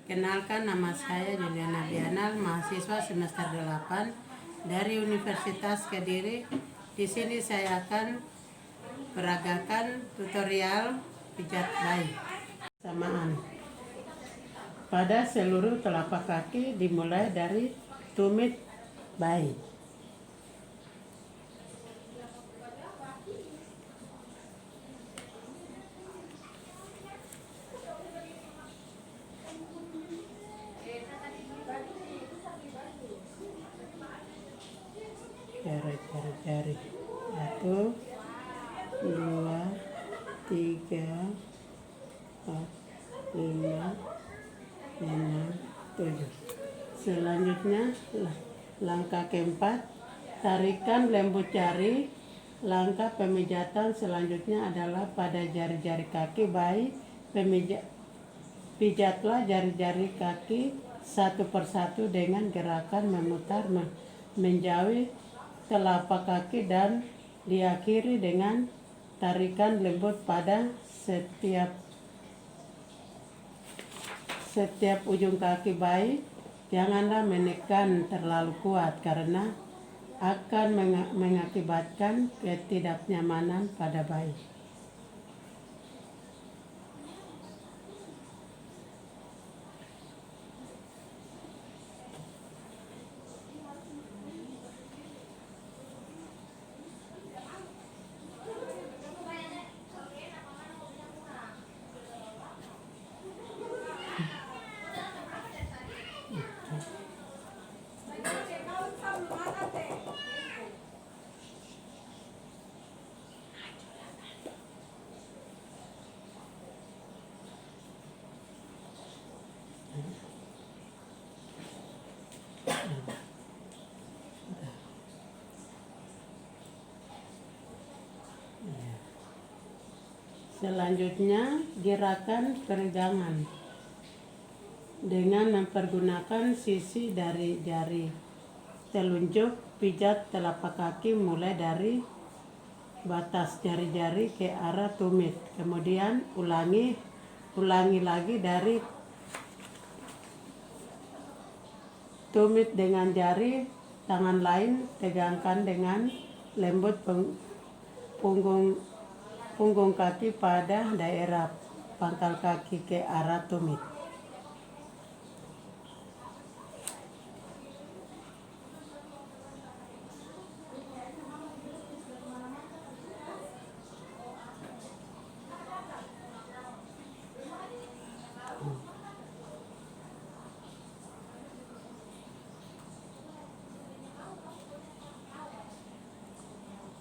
Kenalkan, nama saya Juliana Bianal, mahasiswa semester 8 dari Universitas Kediri. Di sini saya akan peragakan tutorial pijat bayi. Samaan pada seluruh telapak kaki dimulai dari tumit bayi. Jari 1, 2, 3, 4, 5, 6, 7. Selanjutnya langkah keempat, tarikan lembut jari. Langkah pemijatan selanjutnya adalah pada jari-jari kaki bayi. Pijatlah jari-jari kaki satu persatu dengan gerakan memutar menjauhi telapak kaki dan diakhiri dengan tarikan lembut pada setiap ujung kaki bayi. Janganlah menekan terlalu kuat karena akan mengakibatkan ketidaknyamanan pada bayi. Selanjutnya, gerakan peregangan dengan mempergunakan sisi dari jari telunjuk. Pijat telapak kaki mulai dari batas jari-jari ke arah tumit. Kemudian ulangi lagi dari tumit dengan jari tangan lain. Tegangkan dengan lembut punggung kaki pada daerah pangkal kaki ke arah tumit.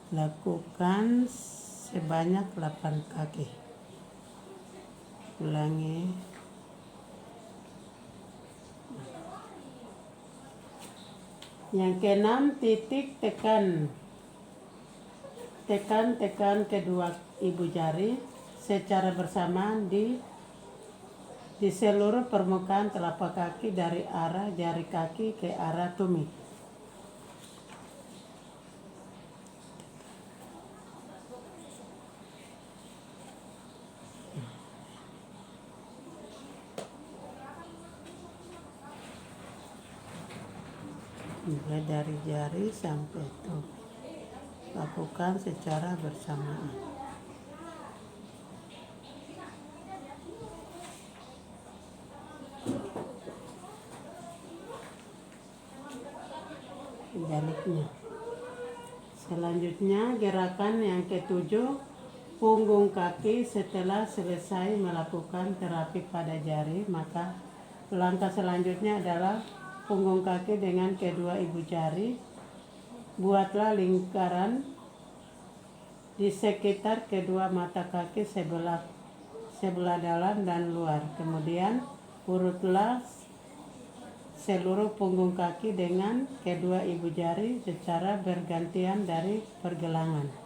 Lakukan sebanyak 8 kaki. Ulangi. Yang keenam, titik tekan kedua ibu jari secara bersamaan di seluruh permukaan telapak kaki dari arah jari kaki ke arah tumit. Mulai dari jari sampai tumit. Lakukan secara bersamaan. Sebaliknya. Selanjutnya, gerakan yang ketujuh, punggung kaki. Setelah selesai melakukan terapi pada jari, maka langkah selanjutnya adalah punggung kaki dengan kedua ibu jari. Buatlah lingkaran di sekitar kedua mata kaki sebelah dalam dan luar. Kemudian urutlah seluruh punggung kaki dengan kedua ibu jari secara bergantian dari pergelangan.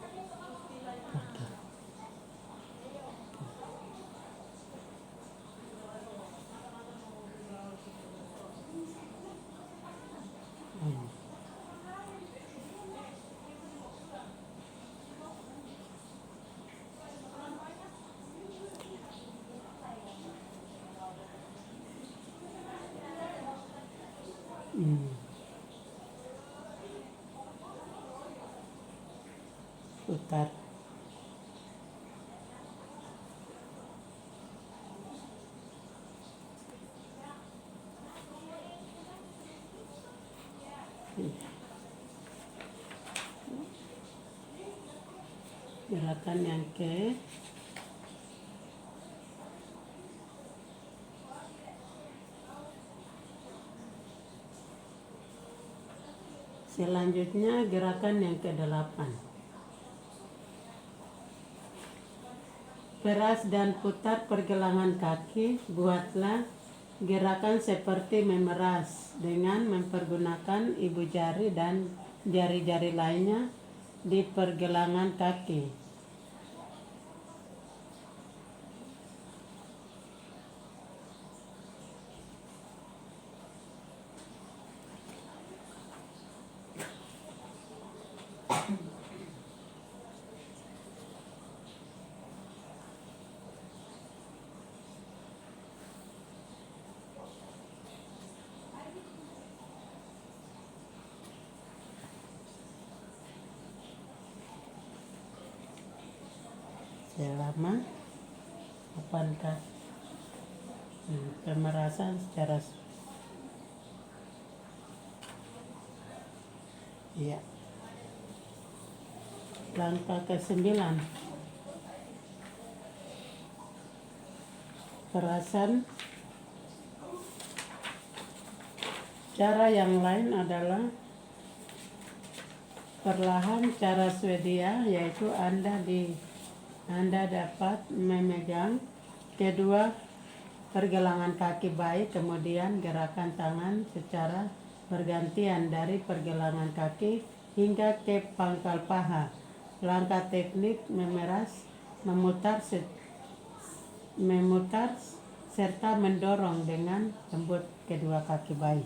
Hmm. Putar. Gerakan yang ke selanjutnya gerakan yang ke-8. Peras dan putar pergelangan kaki. Buatlah gerakan seperti memeras dengan mempergunakan ibu jari dan jari-jari lainnya di pergelangan kaki. Selama 8 kali. Pemerasan secara ya. Langkah ke-9. Perasan. Cara yang lain adalah perlahan cara Swedia, yaitu Anda dapat memegang kedua pergelangan kaki baik, kemudian gerakan tangan secara bergantian dari pergelangan kaki hingga ke pangkal paha. Langkah teknik memeras, memutar serta mendorong dengan lembut kedua kaki baik.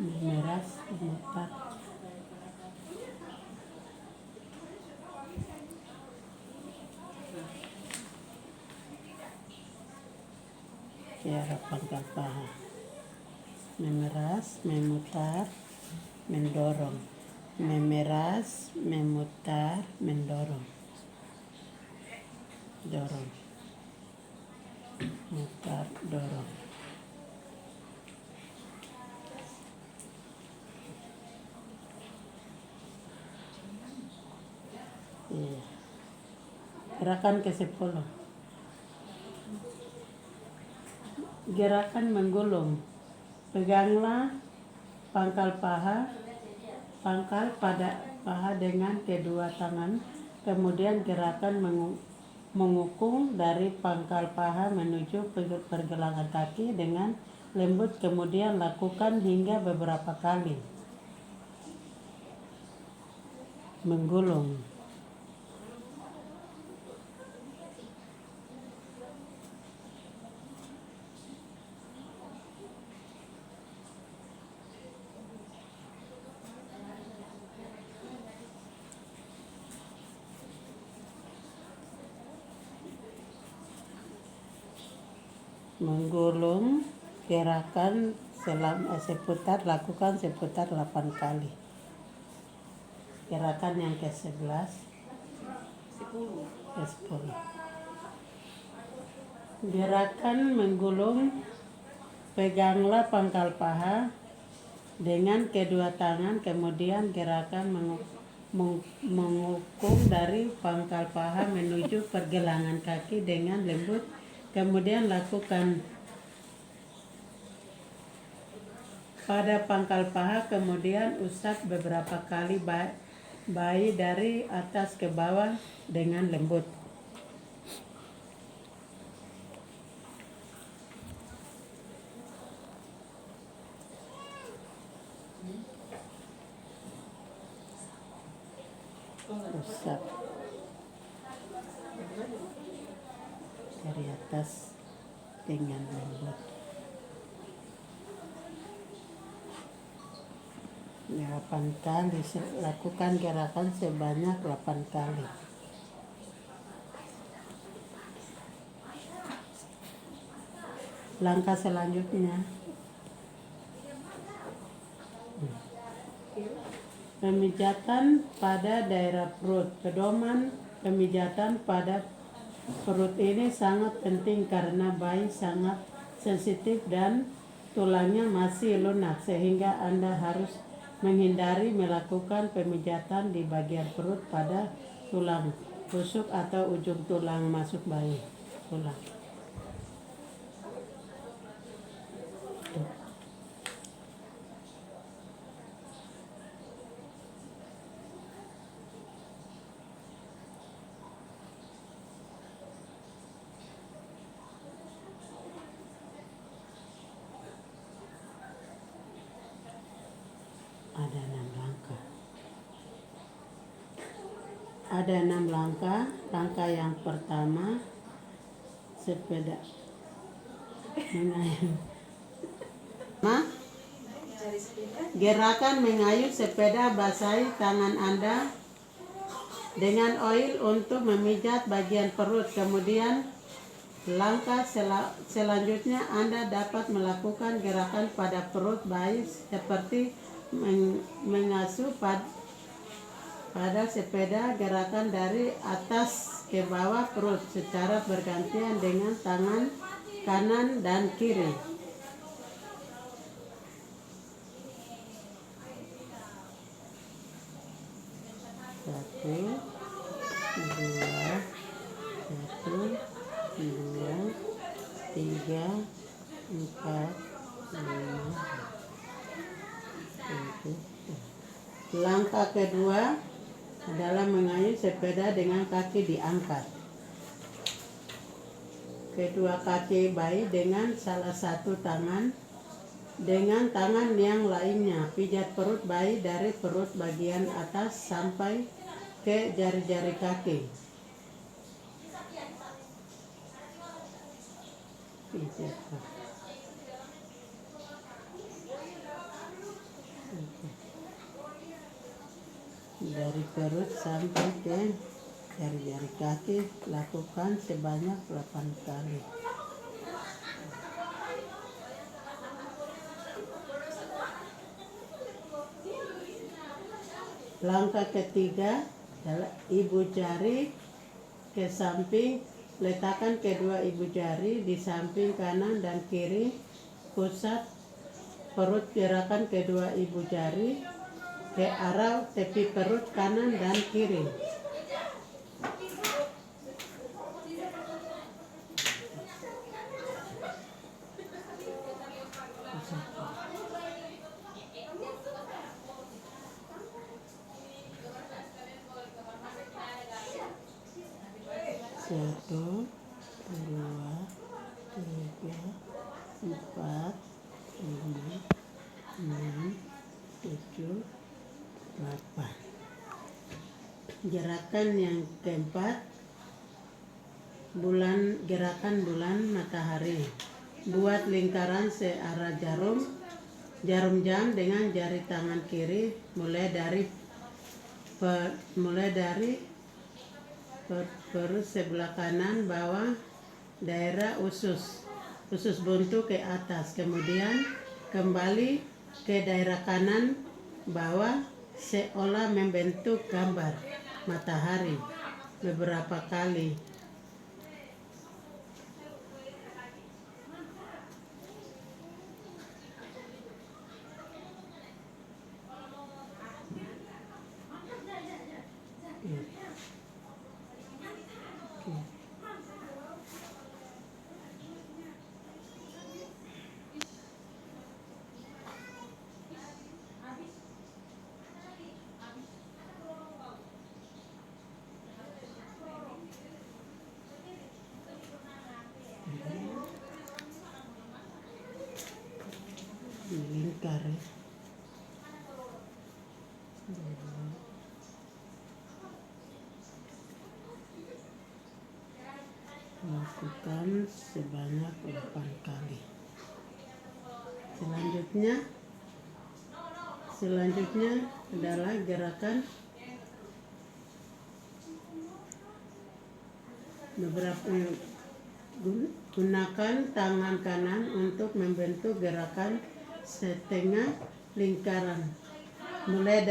Memeras, memutar. Ke arah pangkal paha. Memeras, memutar, mendorong. Memeras, memutar, mendorong. Dorong. Mutar, dorong. Iya. Gerakan ke-10. Gerakan menggulung. Peganglah pangkal pada paha dengan kedua tangan, kemudian gerakan mengukung dari pangkal paha menuju pergelangan kaki dengan lembut, kemudian lakukan hingga beberapa kali. Menggulung. Menggulung, gerakan lakukan seputar 8 kali. Gerakan yang ke-11. Ke-10. Gerakan menggulung. Peganglah pangkal paha dengan kedua tangan, kemudian gerakan mengukung dari pangkal paha menuju pergelangan kaki dengan lembut, kemudian lakukan pada pangkal paha, kemudian usap beberapa kali bayi dari atas ke bawah dengan lembut. usap dari atas dengan lembut. 8 kali, lakukan gerakan sebanyak 8 kali. Langkah selanjutnya, pemijatan pada daerah perut. Pedoman pemijatan pada perut ini sangat penting karena bayi sangat sensitif dan tulangnya masih lunak, sehingga Anda harus menghindari melakukan pemijatan di bagian perut pada tulang rusuk atau ujung tulang masuk bayi. Ada 6 langkah. Ada 6 langkah. Langkah yang pertama, sepeda mengayuh. Gerakan mengayuh sepeda. Basahi tangan Anda dengan oil untuk memijat bagian perut. Kemudian langkah selanjutnya Anda dapat melakukan gerakan pada perut bayi seperti mengasuh pada sepeda. Gerakan dari atas ke bawah perut secara bergantian dengan tangan kanan dan kiri. Satu, dua, tiga, empat, lima. Langkah kedua adalah mengayuh sepeda dengan kaki diangkat. Kedua kaki bayi dengan salah satu tangan. Dengan tangan yang lainnya, pijat perut bayi dari perut bagian atas sampai ke jari-jari kaki. Pijat. Dari perut sampai ke jari-jari kaki, lakukan sebanyak 8 kali. Langkah ketiga adalah ibu jari ke samping. Letakkan kedua ibu jari di samping kanan dan kiri pusat perut. Gerakan kedua ibu jari ke arah tepi perut kanan dan kiri. Satu, dua, tiga, empat, lima, enam, tujuh, 8. Gerakan yang keempat, gerakan bulan matahari. Buat lingkaran searah jarum jam dengan jari tangan kiri, mulai dari perut sebelah kanan bawah daerah usus buntu ke atas, kemudian kembali ke daerah kanan bawah seolah membentuk gambar matahari beberapa kali. Lingkar ya. lakukan sebanyak 8 kali. Selanjutnya adalah gerakan gunakan tangan kanan untuk membentuk gerakan setengah lingkaran. Mulai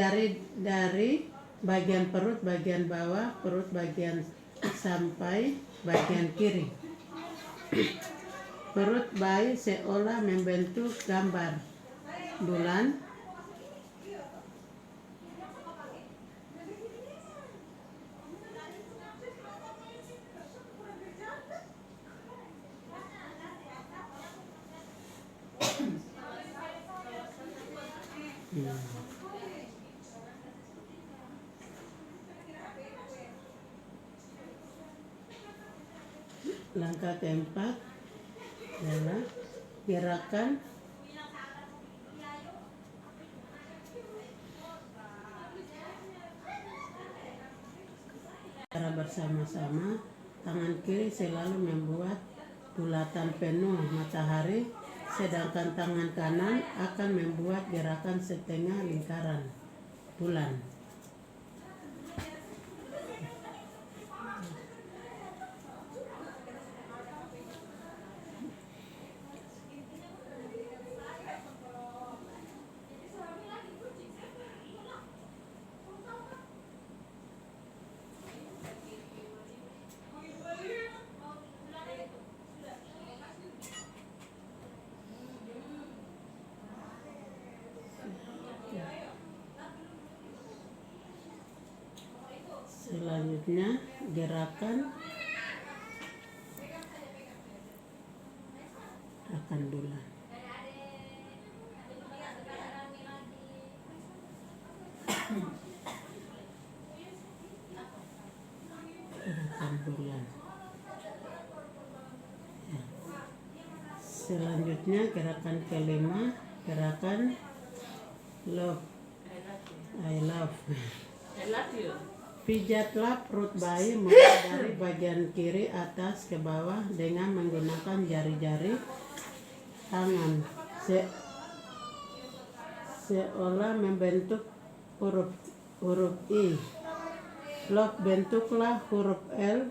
dari bagian perut bagian bawah, perut bagian sampai bagian kiri. Perut bayi seolah membentuk gambar bulan. Langkah keempat adalah gerakan secara bersama-sama. Tangan kiri selalu membuat bulatan penuh matahari, sedangkan tangan kanan akan membuat gerakan setengah lingkaran bulan. Selanjutnya gerakan bulan. Gerakan bulan. Ya. Selanjutnya gerakan kelima, gerakan love. I love you. Pijatlah perut bayi mulai dari bagian kiri atas ke bawah dengan menggunakan jari-jari tangan seolah membentuk huruf I. Love, bentuklah huruf L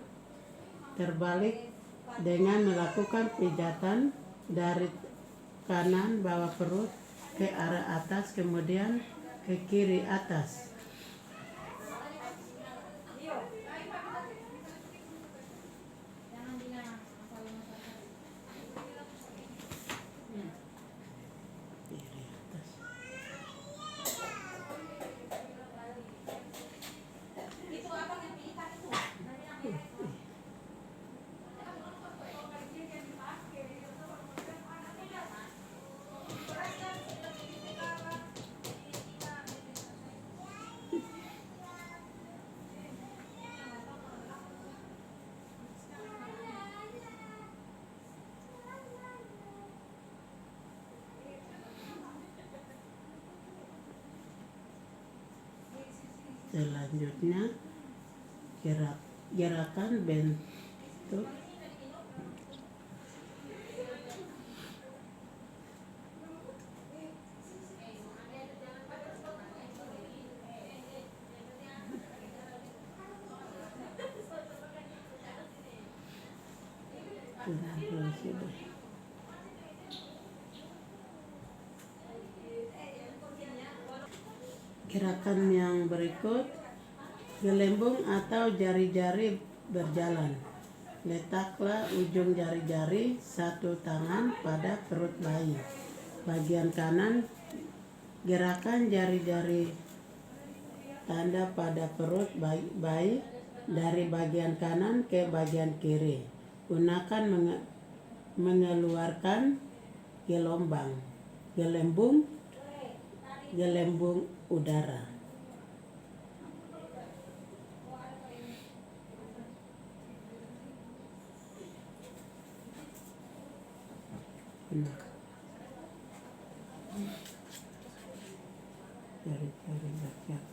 terbalik dengan melakukan pijatan dari kanan bawah perut ke arah atas, kemudian ke kiri atas. Selanjutnya gerakan bentuk gerakan yang berikut, gelembung atau jari-jari berjalan. Letaklah ujung jari-jari satu tangan pada perut bayi. Bagian kanan, gerakan jari-jari tanda pada perut bayi dari bagian kanan ke bagian kiri. Gunakan mengeluarkan gelembung udara. Jari-jari bagian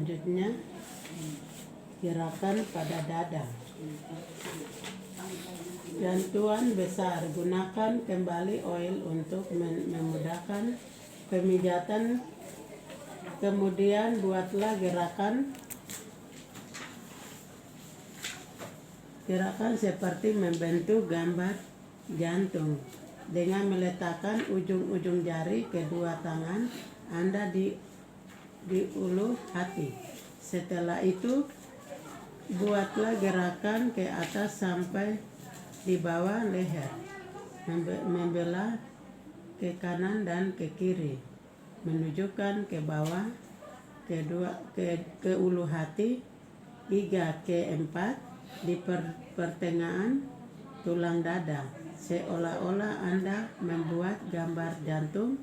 Selanjutnya gerakan pada dada. Bantuan besar, gunakan kembali oil untuk memudahkan pemijatan. Kemudian buatlah gerakan seperti membentuk gambar jantung dengan meletakkan ujung-ujung jari kedua tangan Anda di ulu hati. Setelah itu, buatlah gerakan ke atas sampai di bawah leher, membelah ke kanan dan ke kiri, menunjukkan ke bawah, ke ulu hati, 3 ke 4 di pertengahan tulang dada, seolah-olah Anda membuat gambar jantung.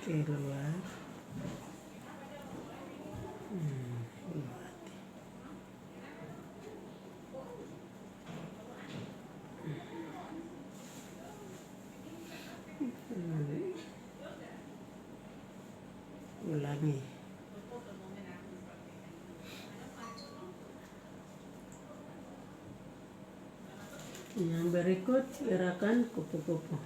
Tarik keluar. Ulangi. Yang berikut gerakan kupu-kupu.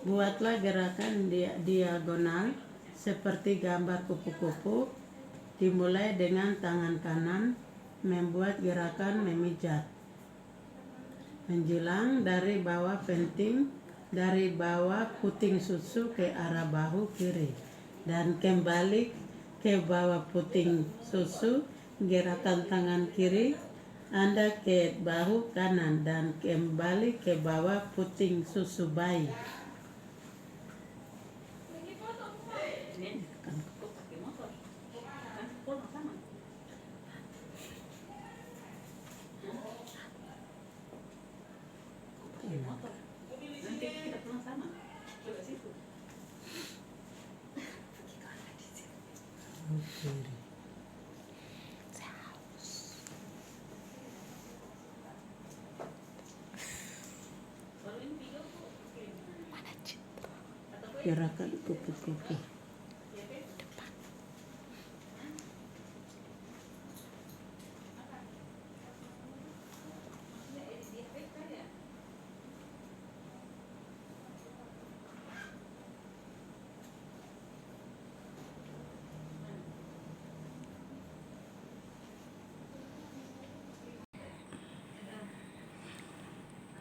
Buatlah gerakan diagonal seperti gambar kupu-kupu. Dimulai dengan tangan kanan membuat gerakan memijat, menjilang dari bawah puting susu ke arah bahu kiri dan kembali ke bawah puting susu. Gerakan tangan kiri Anda ke bahu kanan dan kembali ke bawah puting susu bayi. Gerakan kupu-kupu.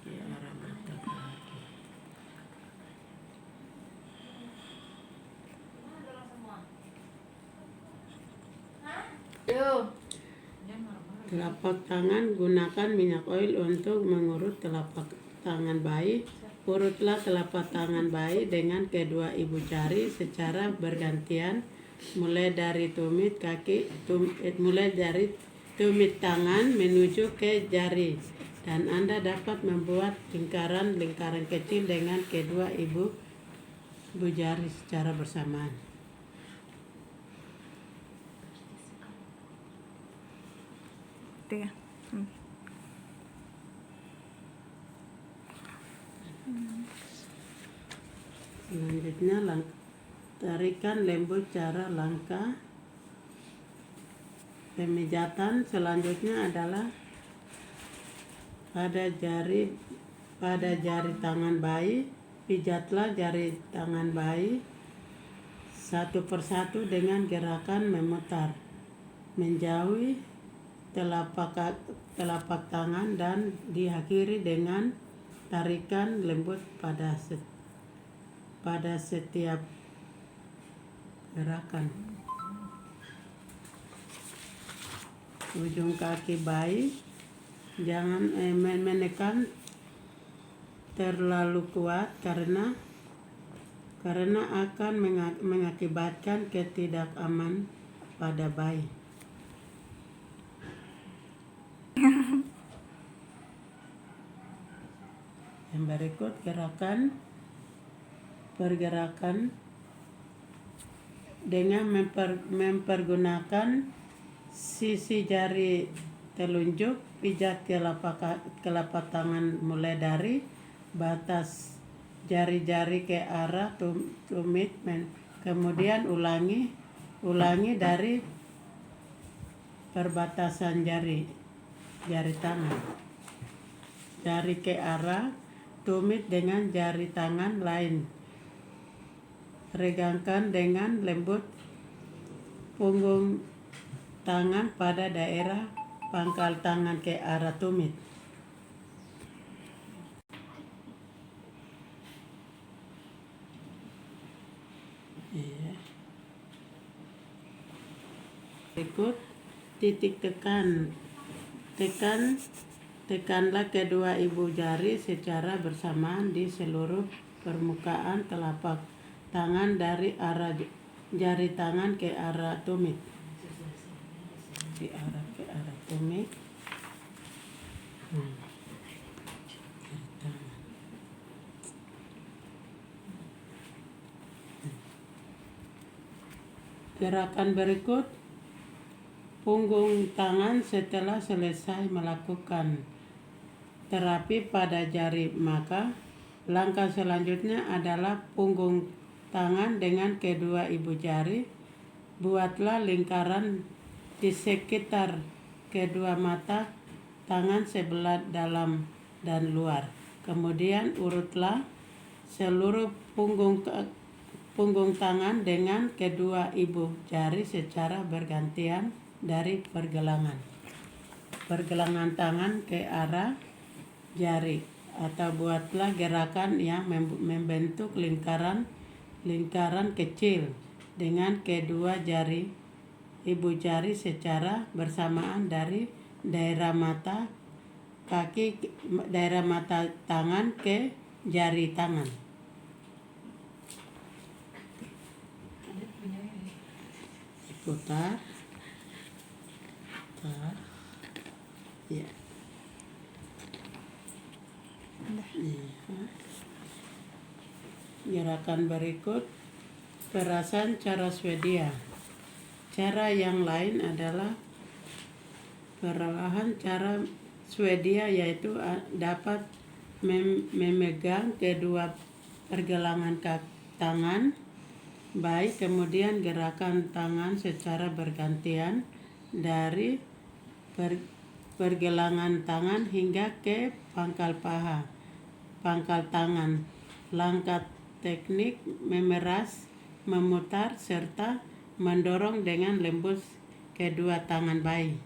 Ke arah mata kaki. Telapak tangan, gunakan minyak oil untuk mengurut telapak tangan bayi. Urutlah telapak tangan bayi dengan kedua ibu jari secara bergantian, mulai dari tumit tangan menuju ke jari, dan Anda dapat membuat lingkaran kecil dengan kedua ibu jari secara bersamaan. Selanjutnya tarikan lembut cara langkah pemijatan. Selanjutnya adalah pada jari tangan bayi. Pijatlah jari tangan bayi satu persatu dengan gerakan memutar, menjauhi, telapak tangan dan diakhiri dengan tarikan lembut pada setiap gerakan. Ujung kaki bayi jangan menekan terlalu kuat karena akan mengakibatkan ketidakaman pada bayi. Yang berikut pergerakan dengan mempergunakan sisi jari telunjuk, pijat telapak tangan mulai dari batas jari-jari ke arah tumit, kemudian ulangi dari perbatasan jari tangan, jari ke arah tumit dengan jari tangan lain. Regangkan dengan lembut punggung tangan pada daerah pangkal tangan ke arah tumit. Berikut titik tekan. Tekanlah kedua ibu jari secara bersamaan di seluruh permukaan telapak tangan dari arah jari tangan ke arah tumit. Ke arah tumit. Gerakan berikut punggung tangan setelah selesai melakukan terapi pada jari, maka langkah selanjutnya adalah punggung tangan dengan kedua ibu jari. Buatlah lingkaran di sekitar kedua mata tangan sebelah dalam dan luar. Kemudian urutlah seluruh punggung tangan dengan kedua ibu jari secara bergantian dari pergelangan tangan ke arah jari, atau buatlah gerakan yang membentuk lingkaran kecil dengan kedua ibu jari secara bersamaan dari daerah mata tangan ke jari tangan. Putar. Ya. Gerakan berikut perasan cara Swedia. Cara yang lain adalah perlahan cara Swedia, yaitu dapat memegang kedua pergelangan tangan baik, kemudian gerakan tangan secara bergantian dari pergelangan tangan hingga ke pangkal tangan. Langkah teknik memeras, memutar, serta mendorong dengan lembut kedua tangan bayi.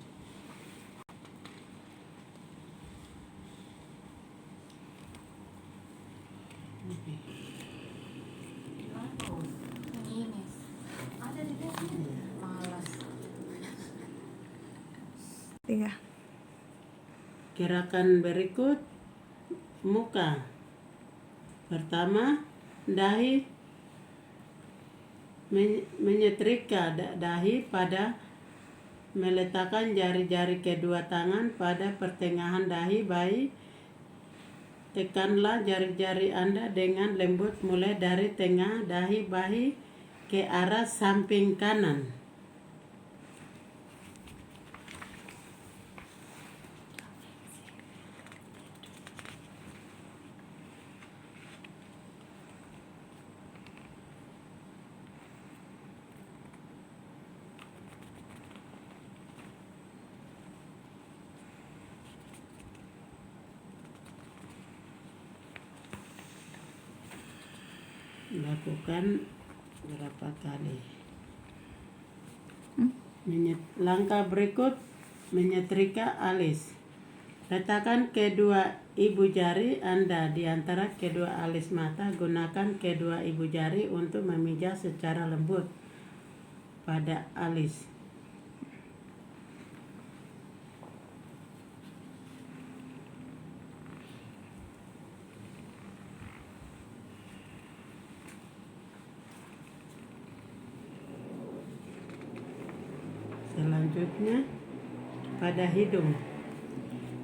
Iya. Gerakan berikut muka. Pertama, dahi menyetrika dahi pada meletakkan jari-jari kedua tangan pada pertengahan dahi bayi. Tekanlah jari-jari Anda dengan lembut mulai dari tengah dahi bayi ke arah samping kanan. Lakukan berapa kali. Langkah berikut menyetrika alis. Letakkan kedua ibu jari Anda di antara kedua alis mata. Gunakan kedua ibu jari untuk memijat secara lembut pada alis. Selanjutnya pada hidung.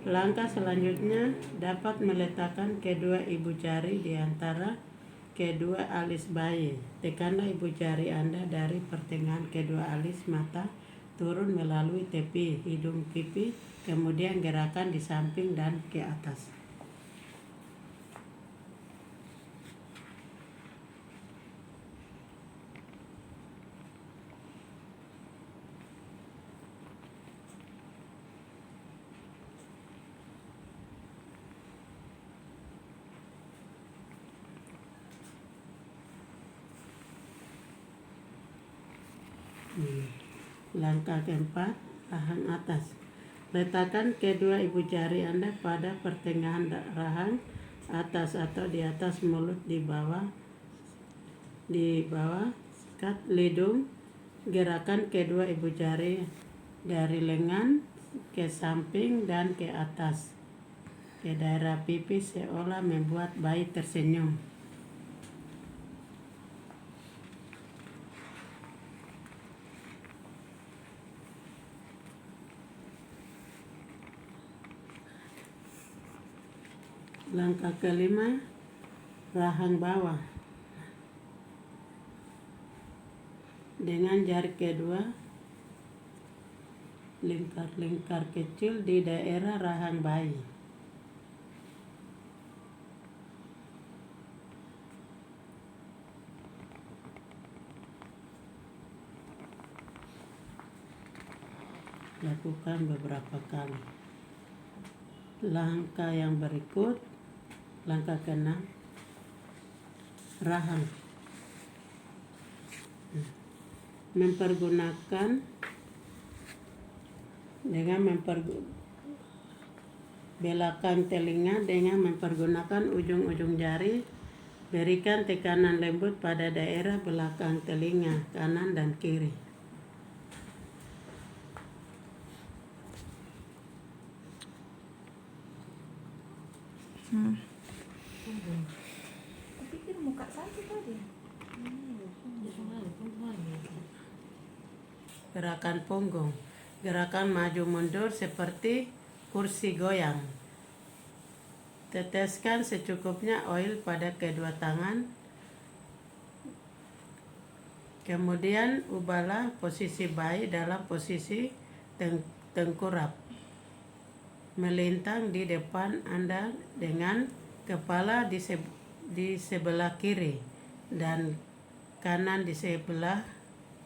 Langkah selanjutnya dapat meletakkan kedua ibu jari di antara kedua alis bayi. Tekanlah ibu jari Anda dari pertengahan kedua alis mata turun melalui tepi hidung pipi, kemudian gerakan di samping dan ke atas. Langkah keempat, rahang atas. Letakkan kedua ibu jari Anda pada pertengahan rahang atas atau di atas mulut di bawah sikat hidung. Gerakan kedua ibu jari dari lengan ke samping dan ke atas ke daerah pipi seolah membuat bayi tersenyum. Langkah kelima, rahang bawah. Dengan jari kedua, lingkar-lingkar kecil di daerah rahang bayi. Lakukan beberapa kali. Langkah yang berikut, langkah keenam, rahang. Belakang telinga dengan mempergunakan ujung-ujung jari, berikan tekanan lembut pada daerah belakang telinga kanan dan kiri. Pikir muka sakit tadi. Gerakan punggung. Gerakan maju mundur seperti kursi goyang. Teteskan secukupnya oil pada kedua tangan. Kemudian ubahlah posisi bayi dalam posisi tengkurap. Melintang di depan Anda dengan kepala di sebelah kiri dan kanan di sebelah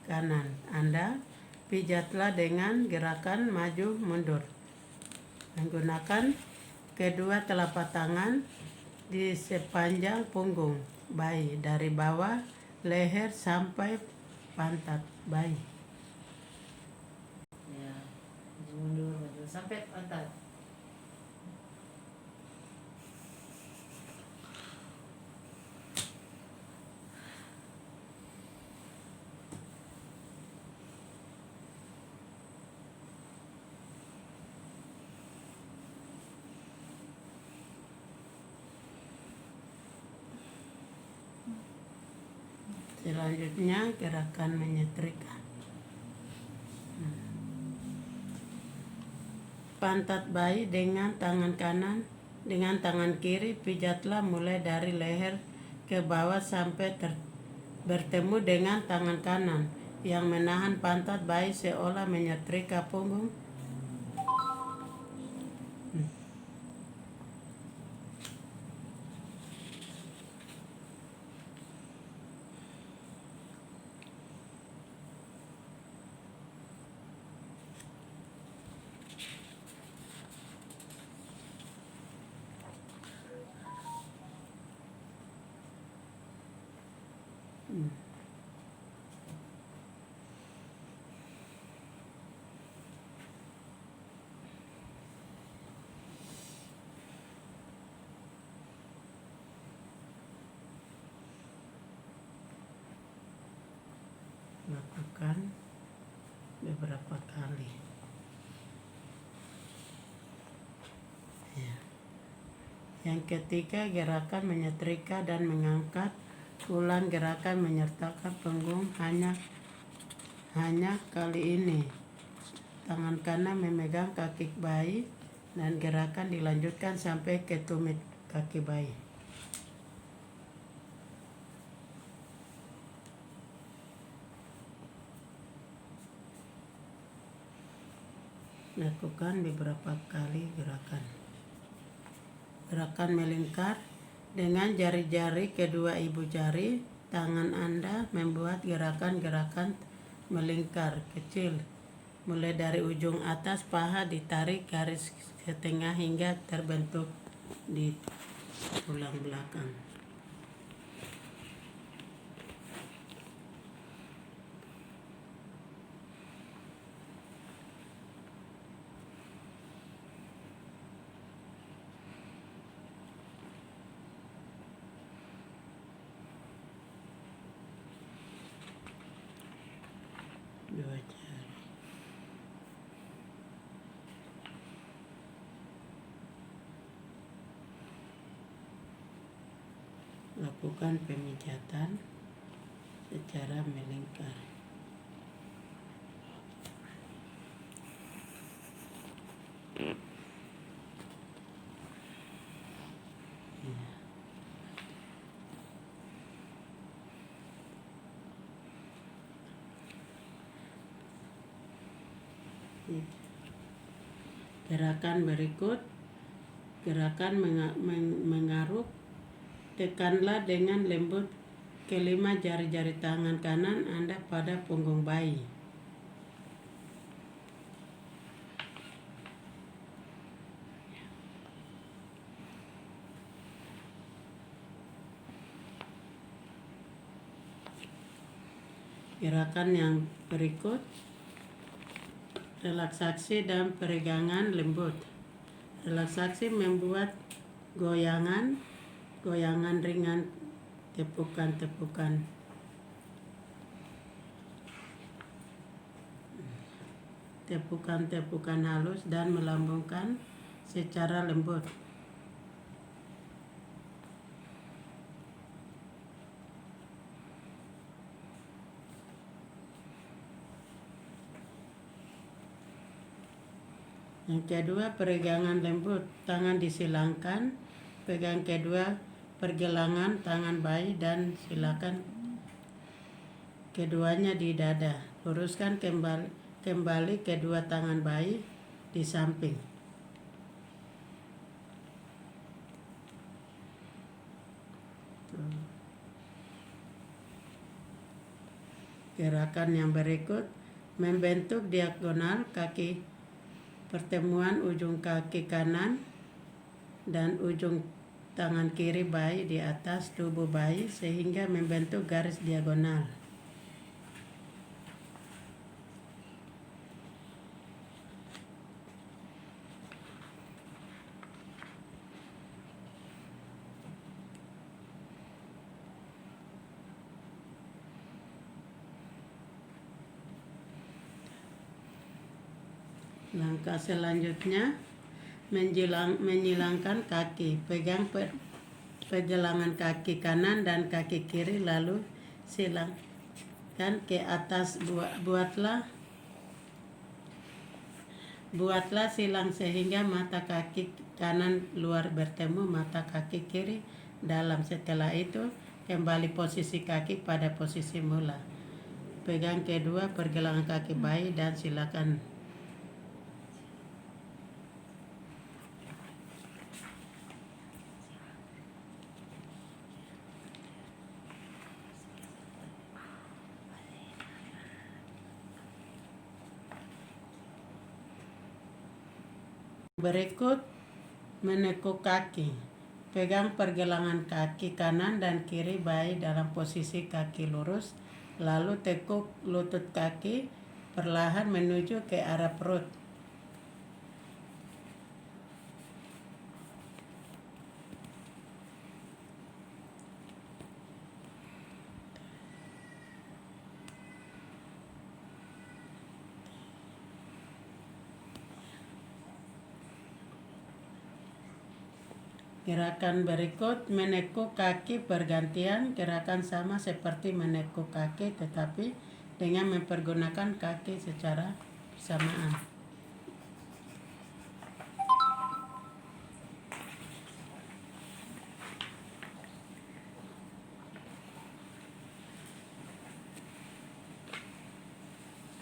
kanan Anda. Pijatlah dengan gerakan maju mundur. Menggunakan kedua telapak tangan di sepanjang punggung bayi dari bawah leher sampai pantat bayi. Ya, mundur sampai pantat. Selanjutnya gerakan menyetrika. Pantat bayi dengan tangan kanan, dengan tangan kiri pijatlah mulai dari leher ke bawah sampai bertemu dengan tangan kanan yang menahan pantat bayi seolah menyetrika punggung. Lakukan beberapa kali. Ya. Yang ketiga, gerakan menyetrika dan mengangkat. Ulang gerakan menyertakan punggung hanya kali ini. Tangan kanan memegang kaki bayi dan gerakan dilanjutkan sampai ke tumit kaki bayi. Lakukan beberapa kali gerakan. Gerakan melingkar dengan jari-jari kedua ibu jari. Tangan Anda membuat gerakan-gerakan melingkar kecil. Mulai dari ujung atas paha ditarik garis setengah hingga terbentuk di tulang belakang. Dua jari. Lakukan pemijatan secara melingkar. Gerakan berikut, gerakan mengaruk. Tekanlah dengan lembut kelima jari-jari tangan kanan Anda pada punggung bayi. Gerakan yang berikut, relaksasi dan peregangan lembut. Relaksasi membuat goyangan ringan, tepukan-tepukan. Tepukan-tepukan halus dan melambungkan secara lembut. Yang kedua, peregangan lembut. Tangan disilangkan, pegang kedua pergelangan tangan bayi dan silakan keduanya di dada. Luruskan kembali kedua tangan bayi di samping. Gerakan yang berikut, membentuk diagonal kaki, pertemuan ujung kaki kanan dan ujung tangan kiri bayi di atas tubuh bayi sehingga membentuk garis diagonal. Langkah selanjutnya, menyilangkan kaki. Pegang pergelangan kaki kanan dan kaki kiri lalu silangkan ke atas. Buatlah silang sehingga mata kaki kanan luar bertemu mata kaki kiri dalam. Setelah itu, kembali posisi kaki pada posisi mula. Pegang kedua pergelangan kaki bayi dan silakan berikut menekuk kaki. Pegang pergelangan kaki kanan dan kiri bayi dalam posisi kaki lurus, lalu tekuk lutut kaki perlahan menuju ke arah perut. Gerakan berikut menekuk kaki bergantian, gerakan sama seperti menekuk kaki tetapi dengan mempergunakan kaki secara bersamaan.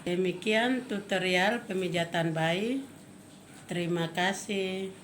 Demikian tutorial pemijatan bayi. Terima kasih.